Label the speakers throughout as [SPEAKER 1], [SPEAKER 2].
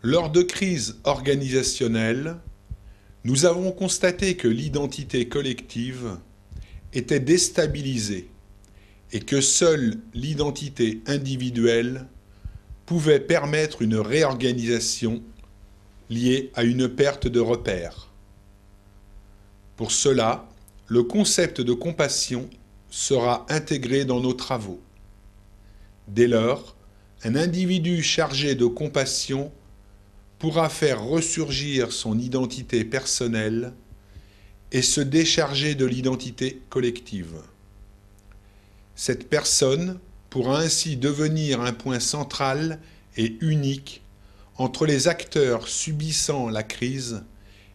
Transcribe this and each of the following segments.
[SPEAKER 1] Lors de crises organisationnelles, nous avons constaté que l'identité collective était déstabilisée et que seule l'identité individuelle pouvait permettre une réorganisation liée à une perte de repères. Pour cela, le concept de compassion sera intégré dans nos travaux. Dès lors, un individu chargé de compassion pourra faire ressurgir son identité personnelle et se décharger de l'identité collective. Cette personne pourra ainsi devenir un point central et unique entre les acteurs subissant la crise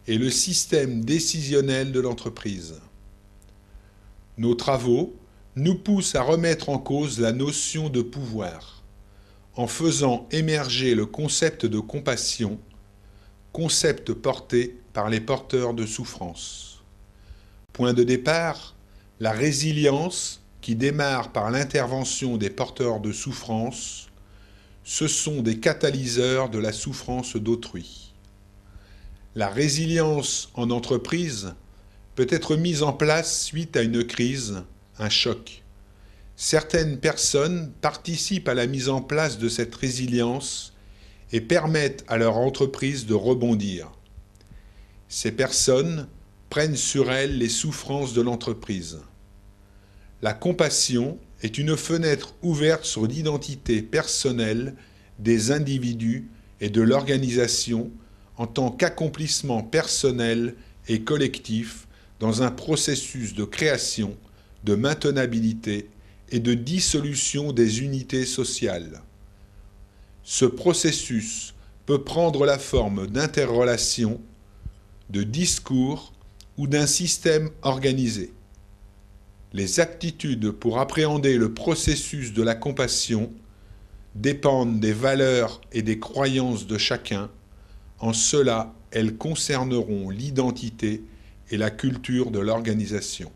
[SPEAKER 1] et le système décisionnel de l'entreprise. Nos travaux nous poussent à remettre en cause la notion de pouvoir, en faisant émerger le concept de compassion, concept porté par les porteurs de souffrance. Point de départ, la résilience qui démarre par l'intervention des porteurs de souffrance, ce sont des catalyseurs de la souffrance d'autrui. La résilience en entreprise peut être mise en place suite à une crise, un choc. Certaines personnes participent à la mise en place de cette résilience et permettent à leur entreprise de rebondir. Ces personnes prennent sur elles les souffrances de l'entreprise. La compassion est une fenêtre ouverte sur l'identité personnelle des individus et de l'organisation en tant qu'accomplissement personnel et collectif dans un processus de création, de maintenabilité et de dissolution des unités sociales. Ce processus peut prendre la forme d'interrelations, de discours ou d'un système organisé. Les aptitudes pour appréhender le processus de la compassion dépendent des valeurs et des croyances de chacun. En cela, elles concerneront l'identité et la culture de l'organisation.